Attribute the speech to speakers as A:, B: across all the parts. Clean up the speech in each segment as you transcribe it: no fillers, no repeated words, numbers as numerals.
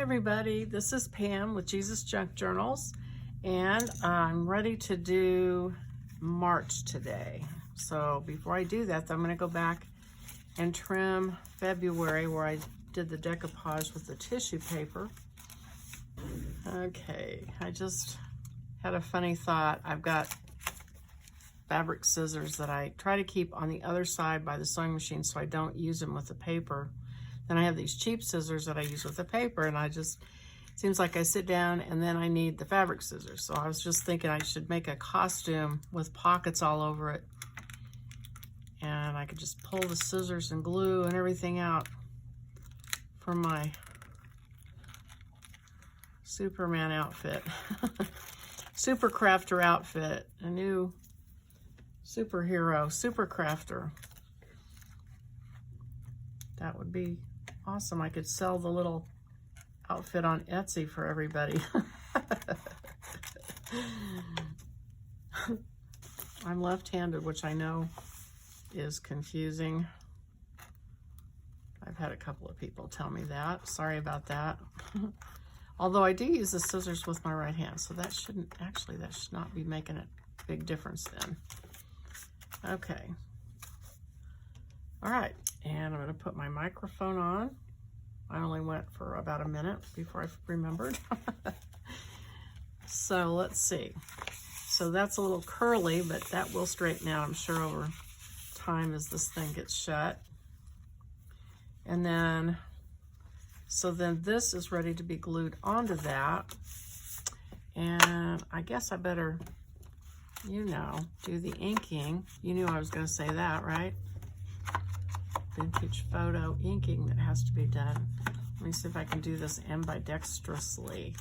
A: everybody, this is Pam with Jesus Junk Journals, and I'm ready to do March today. So before I do that, I'm going to go back and trim February where I did the decoupage with the tissue paper. Okay, I just had a funny thought. I've got fabric scissors that I try to keep on the other side by the sewing machine so I don't use them with the paper. Then I have these cheap scissors that I use with the paper, and it seems like I sit down and then I need the fabric scissors. So I was just thinking I should make a costume with pockets all over it. And I could just pull the scissors and glue and everything out for my Superman outfit. Super crafter outfit, a new superhero, super crafter. That would be awesome. I could sell the little outfit on Etsy for everybody. I'm left-handed, which I know is confusing. I've had a couple of people tell me that. Sorry about that. Although I do use the scissors with my right hand, so that should not be making a big difference then. Okay. All right, and I'm going to put my microphone on. I only went for about a minute before I remembered. So let's see. So that's a little curly, but that will straighten out, I'm sure, over time as this thing gets shut. And then, so then this is ready to be glued onto that. And I guess I better, do the inking. You knew I was going to say that, right? Vintage photo inking that has to be done. Let me see if I can do this ambidextrously.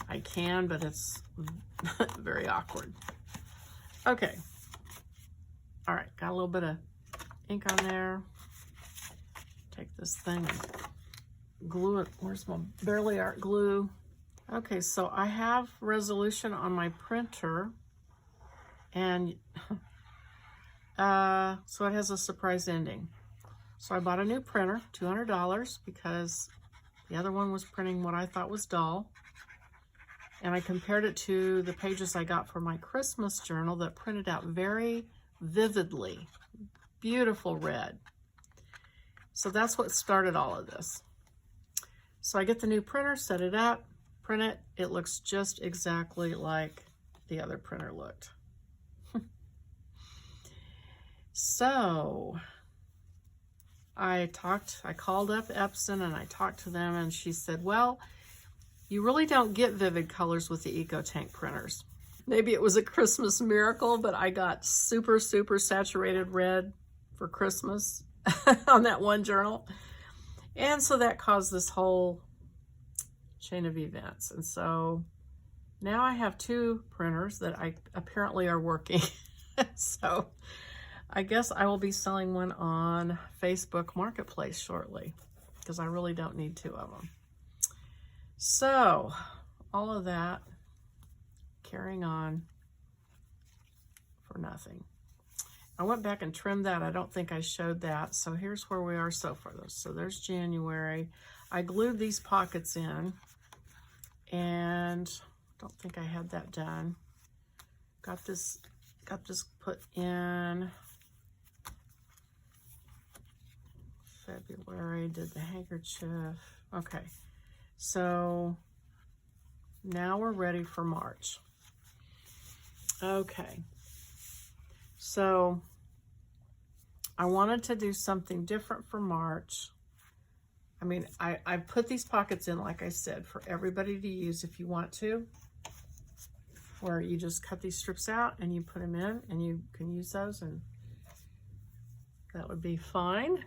A: I can, but it's very awkward. Okay. All right, got a little bit of ink on there. Take this thing and glue it. Where's my Barely Art glue? Okay, so I have resolution on my printer, and so it has a surprise ending. So I bought a new printer, $200, because the other one was printing what I thought was dull. And I compared it to the pages I got for my Christmas journal that printed out very vividly, beautiful red. So that's what started all of this. So I get the new printer, set it up, print it. It looks just exactly like the other printer looked. So I called up Epson and I talked to them, and she said, well, you really don't get vivid colors with the EcoTank printers. Maybe it was a Christmas miracle, but I got super, super saturated red for Christmas on that one journal. And so that caused this whole chain of events. And so now I have two printers that apparently are working. So I guess I will be selling one on Facebook Marketplace shortly, because I really don't need two of them. So all of that carrying on for nothing. I went back and trimmed that. I don't think I showed that. So here's where we are so far. So there's January. I glued these pockets in, and I don't think I had that done. Got this put in February, did the handkerchief. Okay, so now we're ready for March. Okay, so I wanted to do something different for March. I mean, I put these pockets in, like I said, for everybody to use if you want to, where you just cut these strips out and you put them in, and you can use those, and that would be fine.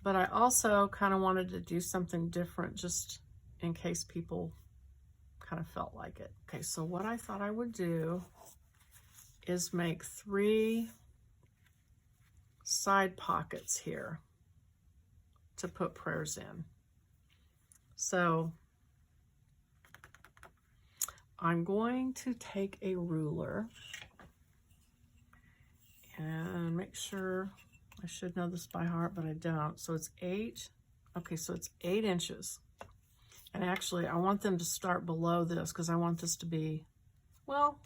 A: But I also kind of wanted to do something different just in case people kind of felt like it. Okay, so what I thought I would do is make 3 side pockets here to put prayers in. So I'm going to take a ruler and make sure, I should know this by heart, but I don't. So it's 8 Okay, so it's 8 inches. And actually, I want them to start below this because I want this to be, well,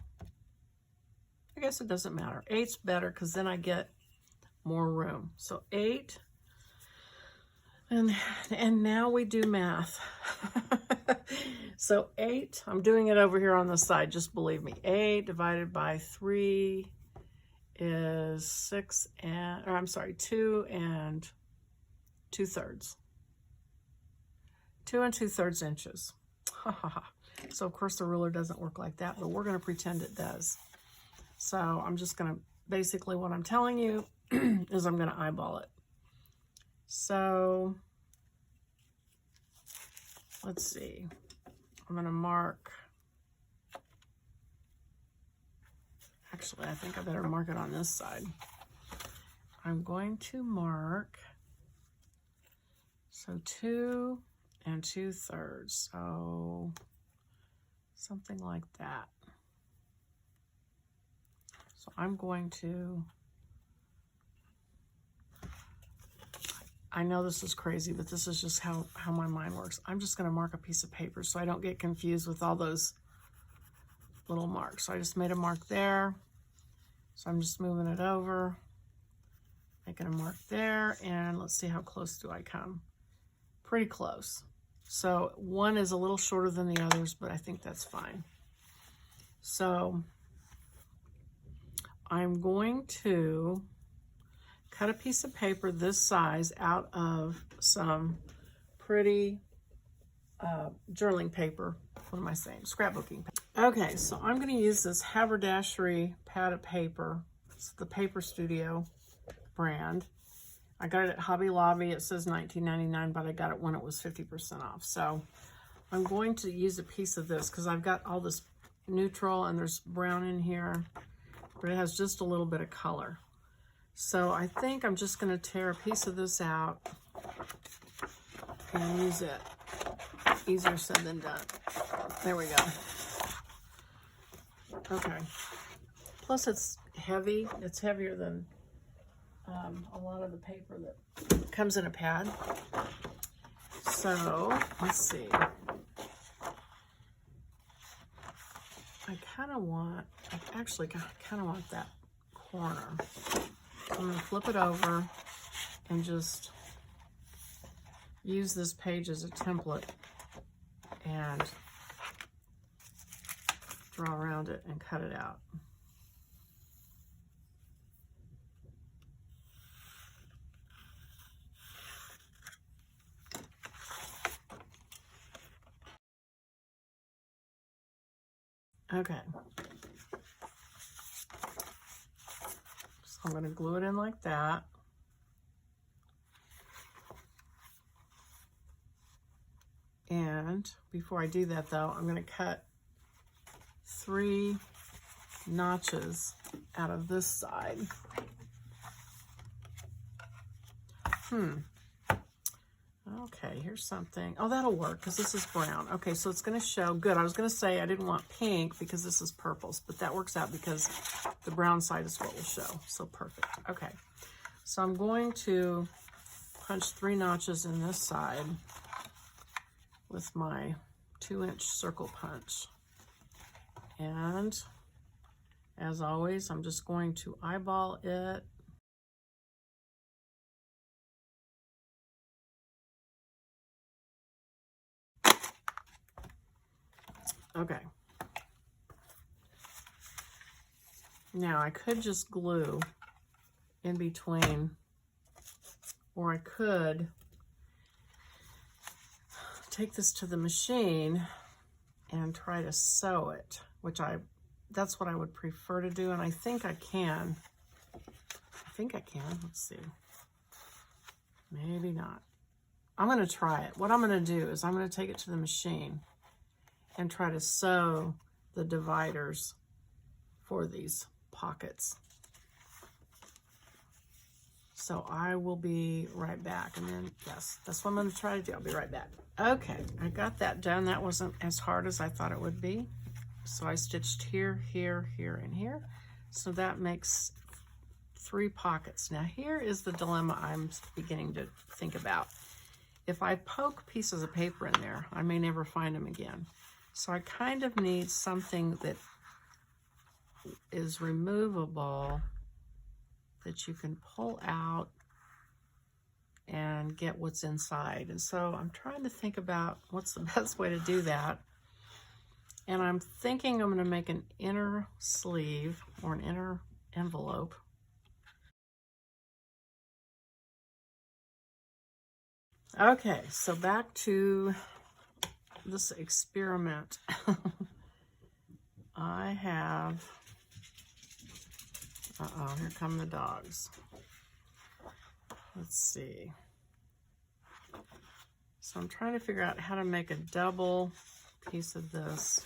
A: I guess it doesn't matter. 8's better because then I get more room. So 8. And now we do math. So 8, I'm doing it over here on the side, just believe me. 8 divided by 3 is 6 and, or I'm sorry, 2 and 2/3. 2 2/3 inches. So of course the ruler doesn't work like that, but we're going to pretend it does. So I'm just going to, basically what I'm telling you is I'm going to eyeball it. So let's see. I'm going to mark. Actually, I think I better mark it on this side. I'm going to mark, so 2 and 2/3, so something like that. So I'm going to, I know this is crazy, but this is just how my mind works. I'm just going to mark a piece of paper so I don't get confused with all those little marks. So I just made a mark there. So I'm just moving it over, making a mark there, and let's see how close do I come. Pretty close. So one is a little shorter than the others, but I think that's fine. So I'm going to cut a piece of paper this size out of some pretty journaling paper. What am I saying? Scrapbooking paper. Okay, so I'm going to use this haberdashery pad of paper. It's the Paper Studio brand. I got it at Hobby Lobby. It says $19.99, but I got it when it was 50% off. So I'm going to use a piece of this because I've got all this neutral and there's brown in here, but it has just a little bit of color. So I think I'm just going to tear a piece of this out and use it. Easier said than done. There we go. Okay. Plus it's heavy. It's heavier than a lot of the paper that comes in a pad. So let's see. I kind of want that corner. I'm going to flip it over and just use this page as a template and draw around it and cut it out. Okay. So I'm going to glue it in like that. And before I do that though, I'm going to cut 3 notches out of this side. Okay, here's something. Oh, that'll work because this is brown. Okay, so it's going to show. Good. I was going to say I didn't want pink because this is purples, but that works out because the brown side is what will show. So perfect. Okay, so I'm going to punch 3 notches in this side with my 2-inch circle punch. And as always, I'm just going to eyeball it. Okay. Now I could just glue in between, or I could take this to the machine and try to sew it, which that's what I would prefer to do, and I think I can. Let's see. Maybe not. I'm going to try it. What I'm going to do is I'm going to take it to the machine and try to sew the dividers for these pockets. So I will be right back. And then, yes, that's what I'm going to try to do. I'll be right back. Okay, I got that done. That wasn't as hard as I thought it would be. So I stitched here, here, here, and here. So that makes 3 pockets. Now here is the dilemma I'm beginning to think about. if I poke pieces of paper in there, I may never find them again. So I kind of need something that is removable that you can pull out and get what's inside. And so I'm trying to think about what's the best way to do that. And I'm thinking I'm going to make an inner sleeve or an inner envelope. Okay, so back to this experiment. I have, here come the dogs. Let's see. So I'm trying to figure out how to make a double piece of this.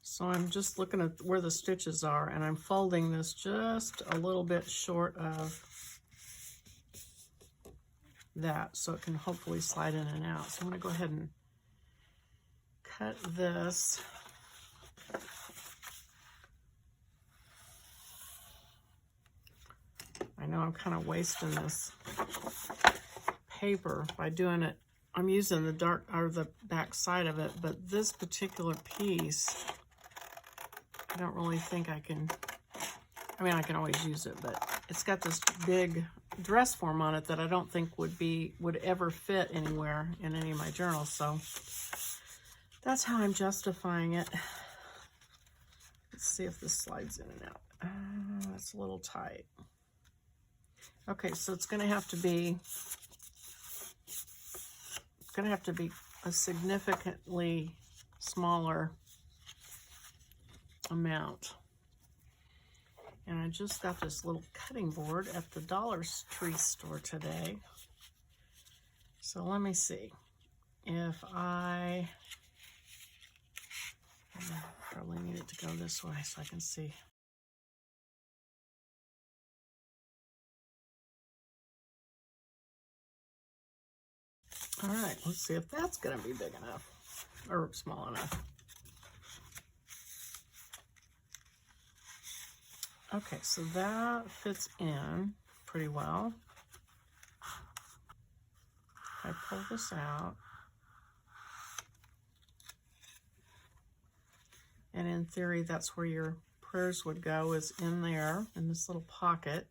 A: So I'm just looking at where the stitches are, and I'm folding this just a little bit short of that, so it can hopefully slide in and out. So I'm going to go ahead and cut this. I know I'm kind of wasting this paper by doing it. I'm using the dark or the back side of it, but this particular piece, I don't really think I can. I mean, I can always use it, but it's got this big dress form on it that I don't think would ever fit anywhere in any of my journals. So that's how I'm justifying it. Let's see if this slides in and out. That's a little tight. Okay, so it's going to have to be a significantly smaller amount. And I just got this little cutting board at the Dollar Tree store today. So let me see if I probably need it to go this way so I can see. All right, let's see if that's going to be big enough or small enough. Okay, so that fits in pretty well. I pull this out. And in theory, that's where your prayers would go, is in there, in this little pocket,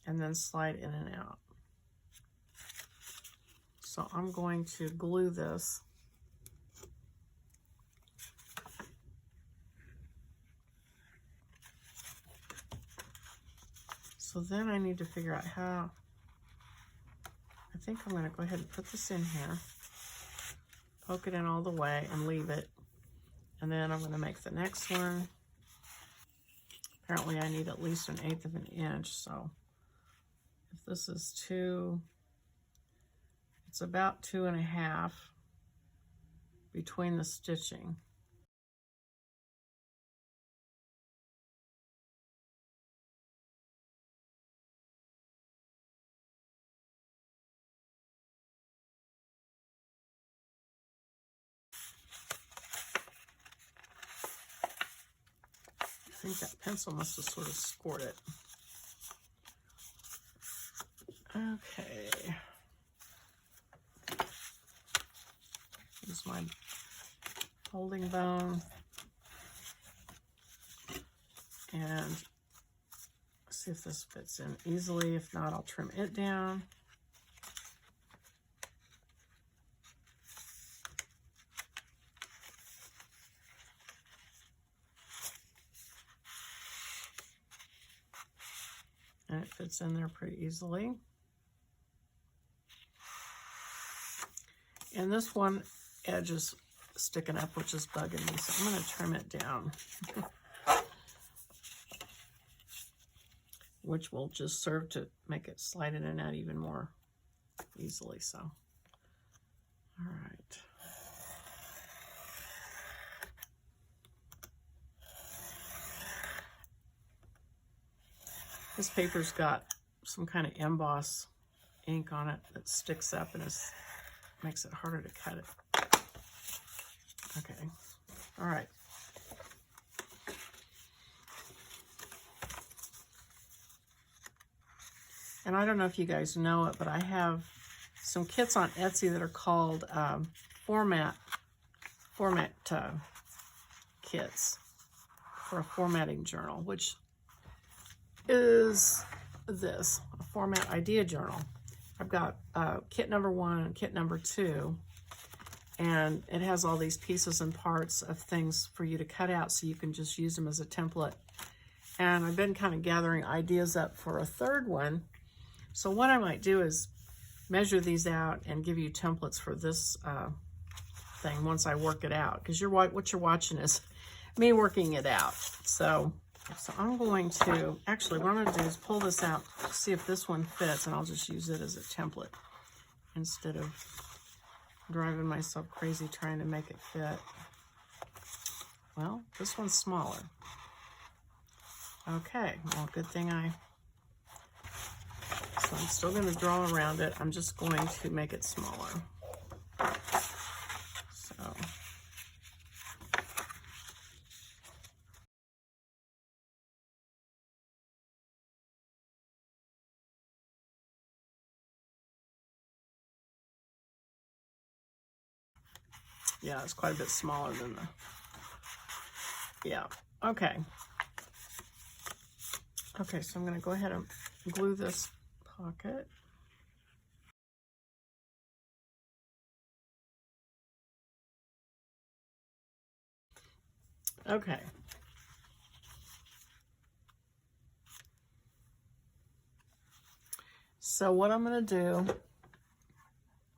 A: and then slide in and out. So I'm going to glue this. So then I need to figure out how. I think I'm going to go ahead and put this in here, poke it in all the way, and leave it. And then I'm going to make the next one. Apparently I need at least 1/8 of an inch. So if this is 2, it's about 2.5 between the stitching. I think that pencil must have sort of scored it. Okay. Use my holding bone. And see if this fits in easily. If not, I'll trim it down. And it fits in there pretty easily. And this one edge is sticking up, which is bugging me, so I'm going to trim it down. Which will just serve to make it slide in and out even more easily. So, all right. This paper's got some kind of emboss ink on it that sticks up and makes it harder to cut it. All right. And I don't know if you guys know it, but I have some kits on Etsy that are called format kits for a formatting journal, which is this, a format idea journal. I've got kit number 1 and kit number 2, and it has all these pieces and parts of things for you to cut out so you can just use them as a template. And I've been kind of gathering ideas up for a third one. So what I might do is measure these out and give you templates for this thing once I work it out, because what you're watching is me working it out. So I'm going to, actually what I'm going to do is pull this out, see if this one fits, and I'll just use it as a template instead of driving myself crazy trying to make it fit. Well, this one's smaller. Okay, well, good thing so I'm still going to draw around it. I'm just going to make it smaller. So. Yeah, it's quite a bit smaller than yeah, okay. Okay, so I'm going to go ahead and glue this pocket. Okay. So what I'm going to do,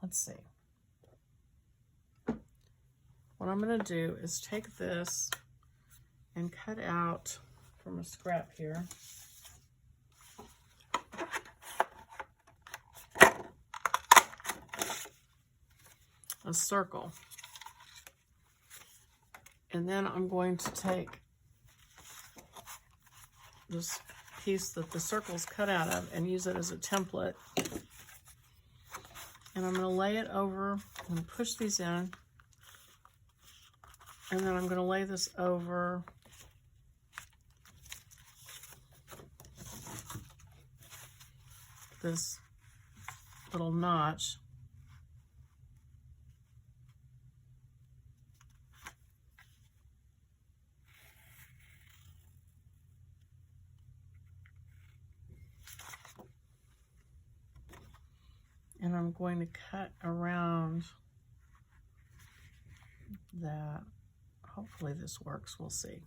A: let's see. What I'm going to do is take this and cut out from a scrap here a circle. And then I'm going to take this piece that the circle's cut out of and use it as a template. And I'm going to lay it over, I'm going to push these in, and then I'm going to lay this over this little notch. And I'm going to cut around that. Hopefully this works, we'll see.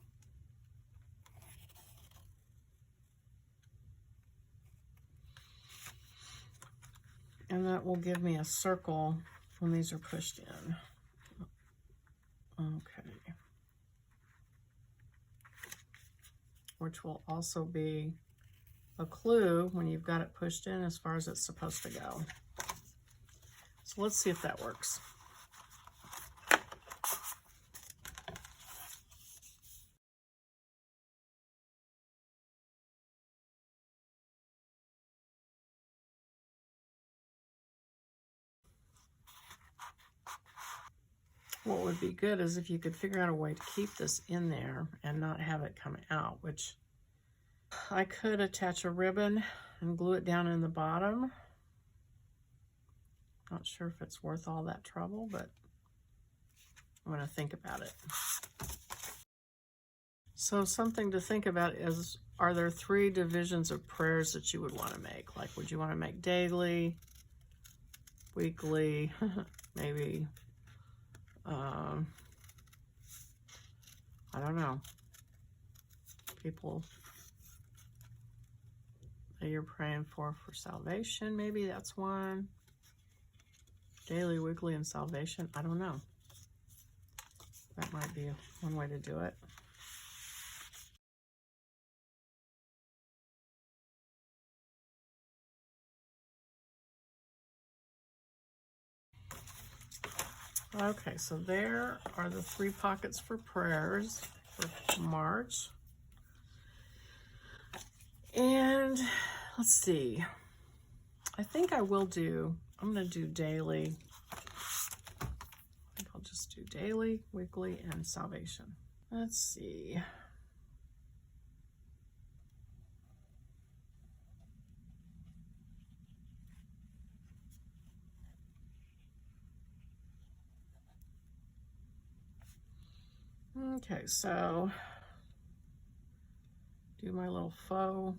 A: And that will give me a circle when these are pushed in. Okay. Which will also be a clue when you've got it pushed in as far as it's supposed to go. So let's see if that works. What would be good is if you could figure out a way to keep this in there and not have it come out, which I could attach a ribbon and glue it down in the bottom. Not sure if it's worth all that trouble, but I'm going to think about it. So something to think about is, are there 3 divisions of prayers that you would want to make? Like, would you want to make daily, weekly, maybe, I don't know, people that you're praying for salvation, maybe that's one. Daily, weekly, and salvation, I don't know. That might be one way to do it. Okay, so there are the 3 pockets for prayers for March. And let's see. I think I will do, I'm going to do daily. I think I'll just do daily, weekly, and salvation. Let's see. Okay, so do my little faux.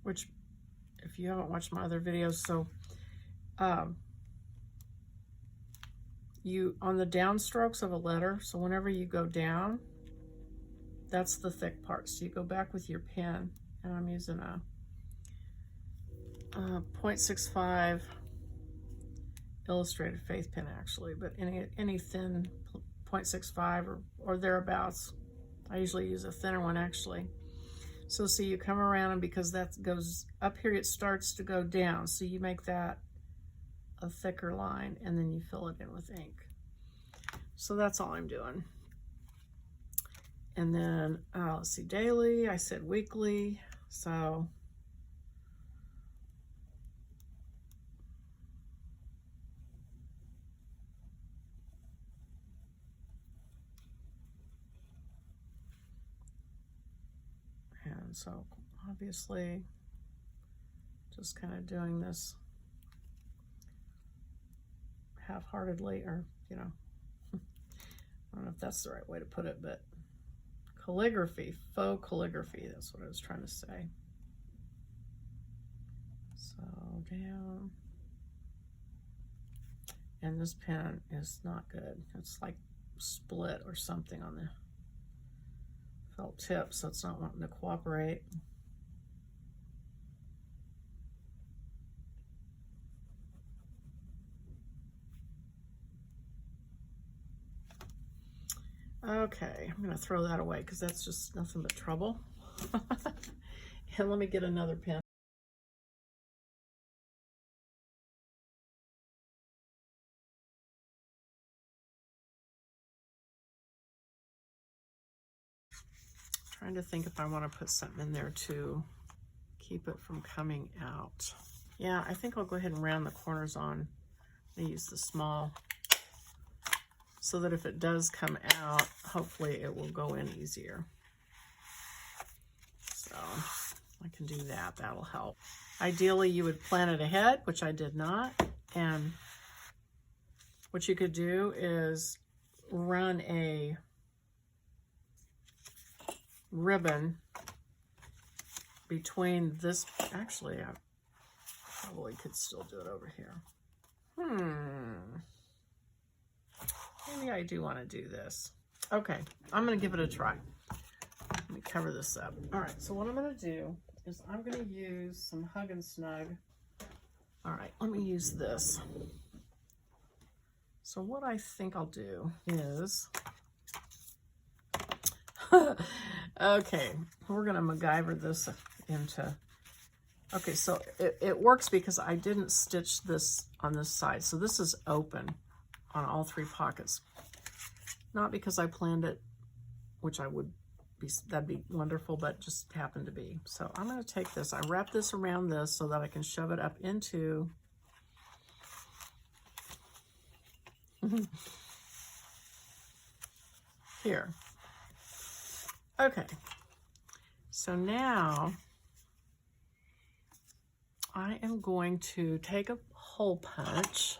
A: Which, if you haven't watched my other videos, so you, on the downstrokes of a letter, so whenever you go down, that's the thick part. So you go back with your pen, and I'm using a 0.65 illustrated faith pen actually, but any thin 0.65 or thereabouts. I usually use a thinner one actually. So see, you come around, and because that goes up here, it starts to go down. So you make that a thicker line, and then you fill it in with ink. So that's all I'm doing. And then let's see, daily, I said weekly, so and so obviously just kind of doing this half-heartedly, or you know, I don't know if that's the right way to put it, but calligraphy, faux calligraphy, that's what I was trying to say. So down, and this pen is not good. It's like split or something on the felt tip, so it's not wanting to cooperate. Okay, I'm gonna throw that away because that's just nothing but trouble. And let me get another pen. Trying to think if I want to put something in there to keep it from coming out. Yeah, I think I'll go ahead and round the corners on. I use the small, so that if it does come out, hopefully it will go in easier. So I can do that, that'll help. Ideally you would plan it ahead, which I did not. And what you could do is run a ribbon between this, actually I probably could still do it over here. Maybe I do want to do this. Okay, I'm going to give it a try. Let me cover this up. All right, so what I'm going to do is I'm going to use some Hug and Snug. All right, let me use this. So what I think I'll do is, okay, we're going to MacGyver this into, okay, so it works because I didn't stitch this on this side. So this is open on all three pockets. Not because I planned it, which I would be, that'd be wonderful, but just happened to be. So I'm going to take this, I wrap this around this so that I can shove it up into here. Okay, so now I am going to take a hole punch.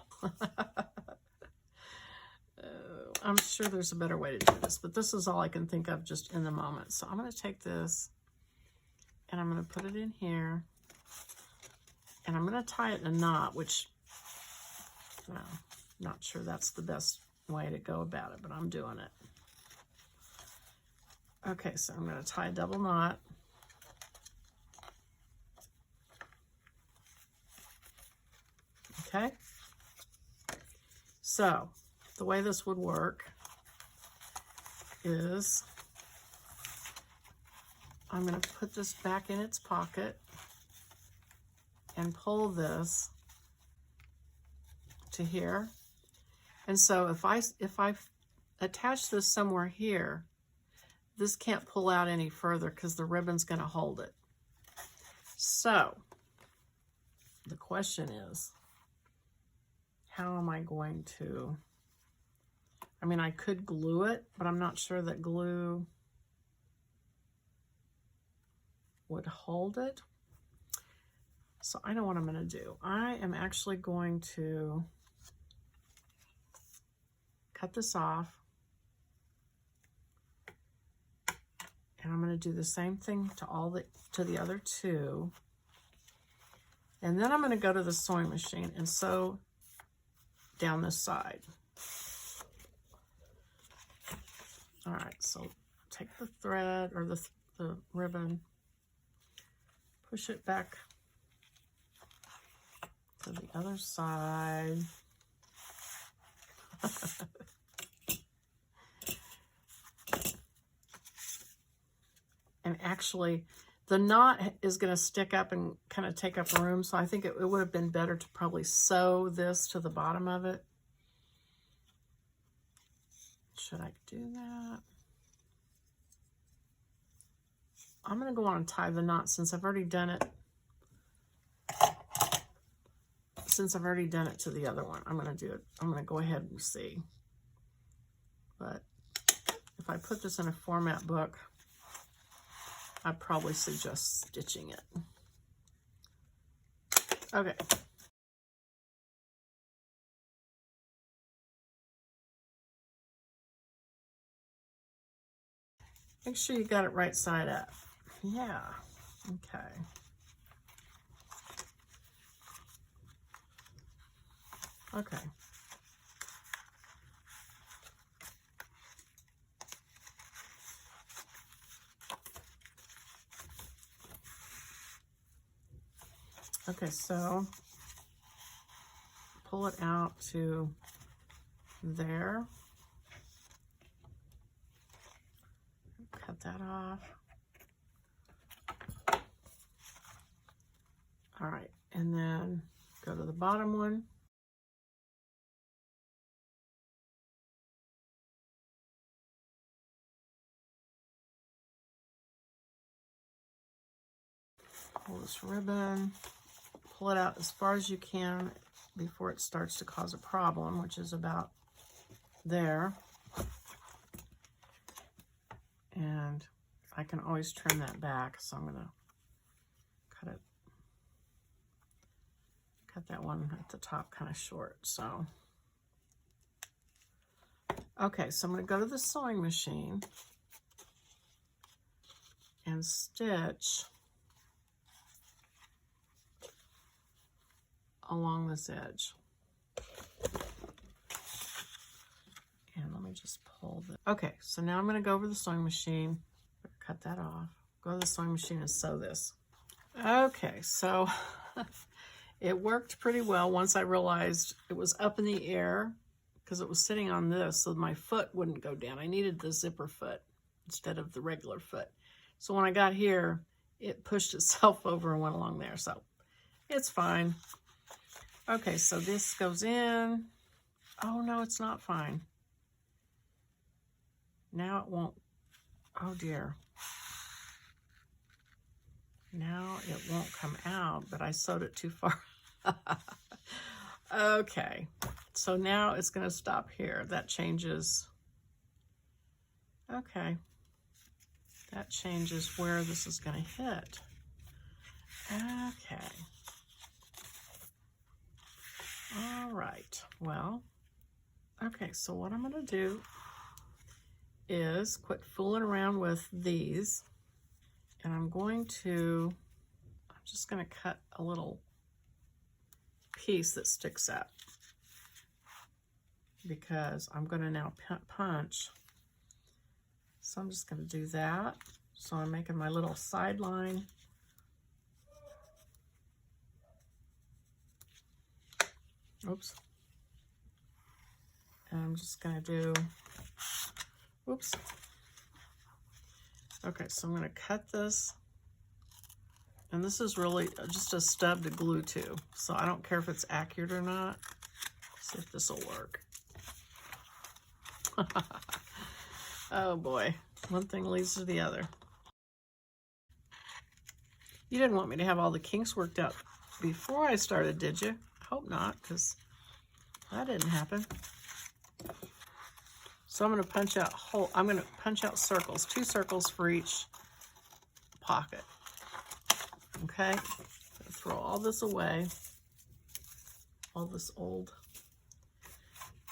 A: I'm sure there's a better way to do this, but this is all I can think of just in the moment. So I'm going to take this and I'm going to put it in here, and I'm going to tie it in a knot, which, well, not sure that's the best way to go about it, but I'm doing it. Okay, so I'm going to tie a double knot. Okay, so the way this would work is I'm going to put this back in its pocket and pull this to here, And so if I attach this somewhere here, this can't pull out any further because the ribbon's going to hold it. So the question is, how am I going to, I mean, I could glue it, but I'm not sure that glue would hold it. So I know what I'm going to do. I am actually going to cut this off. And I'm going to do the same thing to the other two. And then I'm going to go to the sewing machine and sew down this side. All right, so take the thread or the ribbon, push it back to the other side. And actually, the knot is going to stick up and kind of take up room, so I think it would have been better to probably sew this to the bottom of it. Should I do that? I'm going to go on and tie the knot since I've already done it. Since I've already done it to the other one, I'm going to do it. I'm going to go ahead and see. But if I put this in a format book, I'd probably suggest stitching it. Okay. Make sure you got it right side up. Yeah. Okay. Okay. Okay, so pull it out to there. Cut that off. All right, and then go to the bottom one. Pull this ribbon, pull it out as far as you can before it starts to cause a problem, which is about there. And I can always turn that back, so I'm going to cut that one at the top kind of short. So, okay, so I'm going to go to the sewing machine and stitch along this edge. And let me just pull this. Okay, so now I'm going to go over the sewing machine, cut that off, go to the sewing machine and sew this. Okay, so it worked pretty well once I realized it was up in the air because it was sitting on this, so my foot wouldn't go down. I needed the zipper foot instead of the regular foot. So when I got here, it pushed itself over and went along there, so it's fine. Okay, so this goes in. Oh no, it's not fine. Now it won't. Oh dear. Now it won't come out, but I sewed it too far. Okay, so now it's going to stop here. That changes. Okay. That changes where this is going to hit. Okay. All right, well, okay, so what I'm going to do is quit fooling around with these, and I'm just going to cut a little piece that sticks up because I'm going to now punch. So I'm just going to do that. So I'm making my little sideline. Oops. And I'm just going to do, oops. Okay, so I'm going to cut this. And this is really just a stub to glue to. So I don't care if it's accurate or not. See if this will work. Oh boy, one thing leads to the other. You didn't want me to have all the kinks worked out before I started, did you? Hope not, because that didn't happen. So I'm going to punch out circles, 2 circles for each pocket. Okay, throw all this away, all this old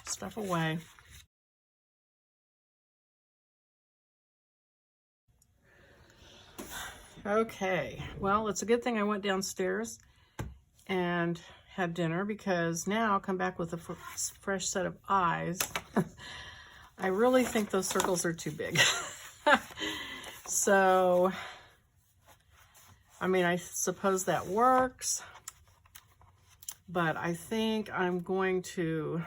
A: stuff away. Okay, well, it's a good thing I went downstairs and had dinner, because now I'll come back with a fresh set of eyes. I really think those circles are too big. So, I mean, I suppose that works, but I think I'm going to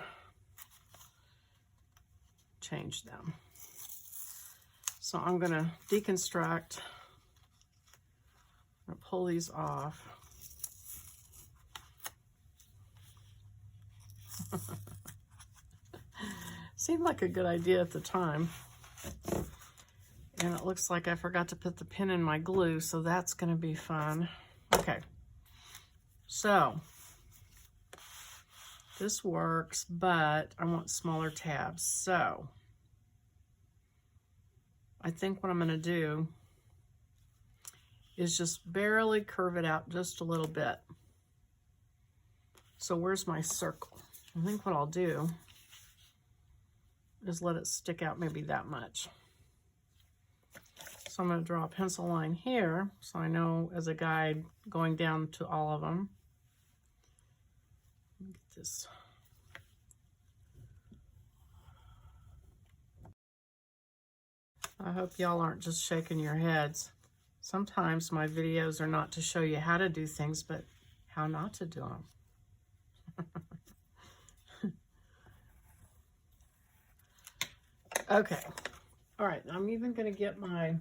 A: change them. So I'm going to deconstruct. I'm going to pull these off. Seemed like a good idea at the time. And it looks like I forgot to put the pin in my glue, so that's going to be fun. Okay. So, this works, but I want smaller tabs. So, I think what I'm going to do is just barely curve it out just a little bit. So where's my circle? I think what I'll do is let it stick out maybe that much. So I'm going to draw a pencil line here, so I know as a guide going down to all of them. Let me get this. I hope y'all aren't just shaking your heads. Sometimes my videos are not to show you how to do things, but how not to do them. Okay. All right. I'm even going to get my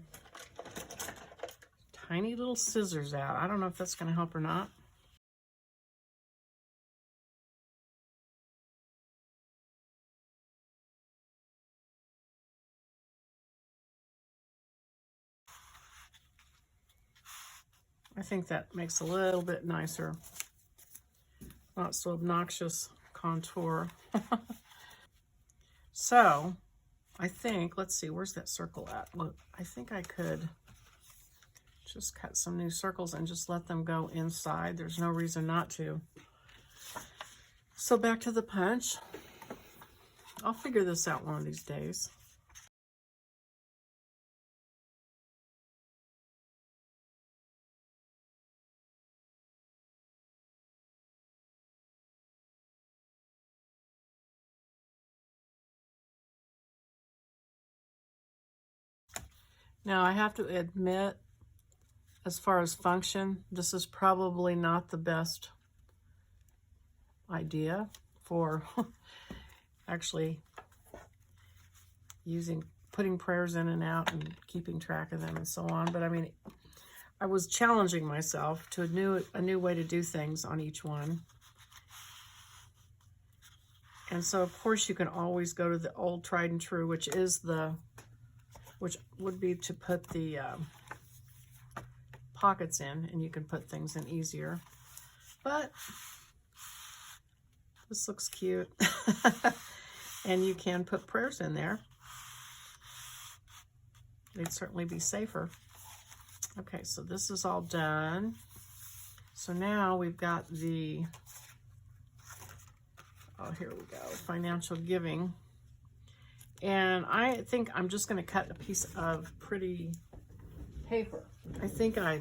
A: tiny little scissors out. I don't know if that's going to help or not. I think that makes a little bit nicer, not so obnoxious contour. So, I think, let's see, where's that circle at? Look, I think I could just cut some new circles and just let them go inside. There's no reason not to. So back to the punch. I'll figure this out one of these days. Now, I have to admit, as far as function, this is probably not the best idea for actually putting prayers in and out and keeping track of them and so on. But I mean, I was challenging myself to a new way to do things on each one. And so, of course, you can always go to the old tried and true, which would be to put the pockets in, and you can put things in easier. But this looks cute. And you can put prayers in there. They'd certainly be safer. Okay, so this is all done. So now we've got the, oh, here we go, financial giving. And I think I'm just going to cut a piece of pretty paper. I think I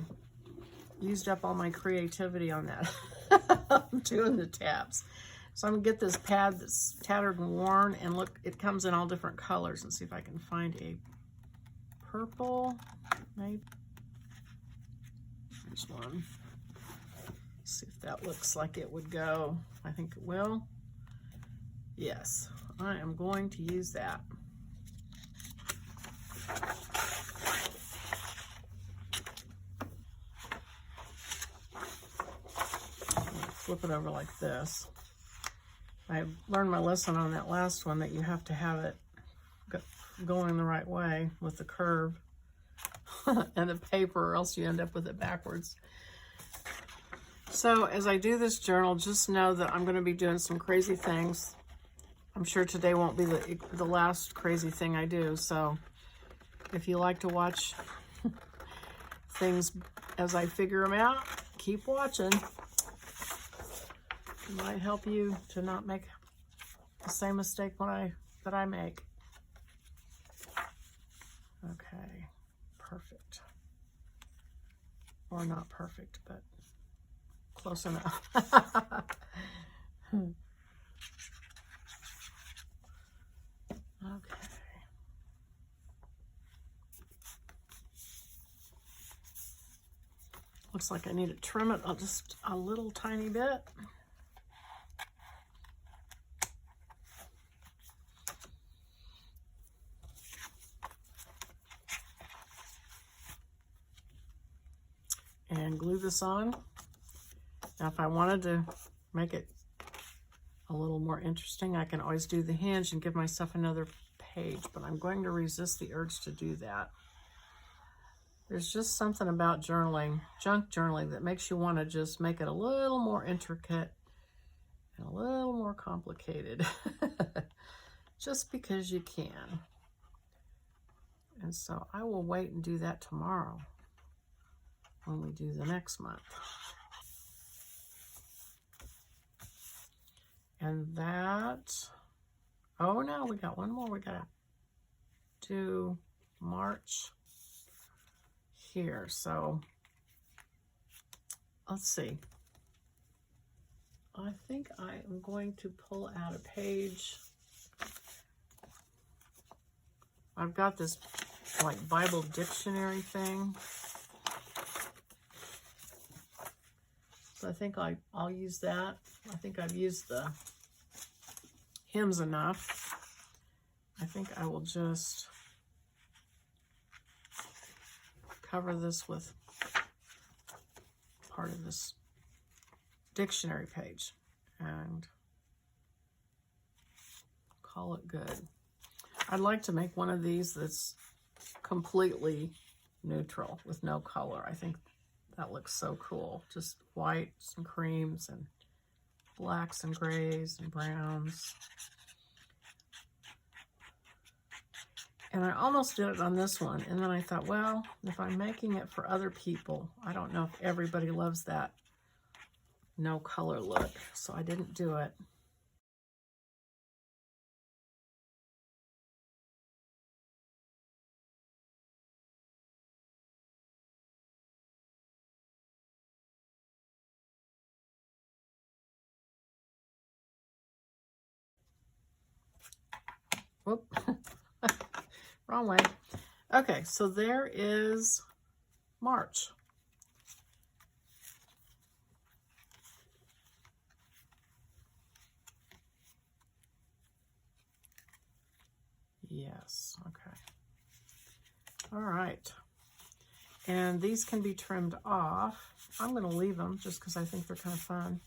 A: used up all my creativity on that. I'm doing the tabs. So I'm going to get this pad that's tattered and worn, and look, it comes in all different colors, and see if I can find a purple, maybe. There's one. See if that looks like it would go. I think it will. Yes, I am going to use that. Flip it over like this. I learned my lesson on that last one, that you have to have it going the right way with the curve and the paper, or else you end up with it backwards. So as I do this journal, just know that I'm going to be doing some crazy things. I'm sure today won't be the last crazy thing I do. So if you like to watch things as I figure them out, keep watching. It might help you to not make the same mistake that I make. Okay, perfect. Or not perfect, but close enough. Okay. Looks like I need to trim it just a little tiny bit. And glue this on. Now if I wanted to make it a little more interesting, I can always do the hinge and give myself another page, but I'm going to resist the urge to do that. There's just something about journaling, junk journaling, that makes you want to just make it a little more intricate and a little more complicated just because you can. And so I will wait and do that tomorrow when we do the next month. And that, oh no, we got one more. We got to do March here. So let's see. I think I am going to pull out a page. I've got this like Bible dictionary thing. So I think I'll use that. I think I've used the hymns enough. I think I will just cover this with part of this dictionary page and call it good. I'd like to make one of these that's completely neutral with no color. I think that looks so cool. Just whites and creams and blacks and grays and browns. And I almost did it on this one. And then I thought, well, if I'm making it for other people, I don't know if everybody loves that no color look. So I didn't do it. Whoop. Wrong way. Okay, so there is March. Yes, okay. All right. And these can be trimmed off. I'm going to leave them just because I think they're kind of fun.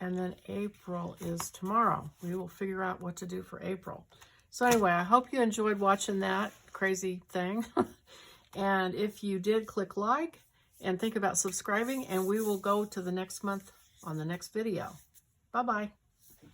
A: And then April is tomorrow. We will figure out what to do for April. So anyway, I hope you enjoyed watching that crazy thing. And if you did, click like and think about subscribing, and we will go to the next month on the next video. Bye-bye.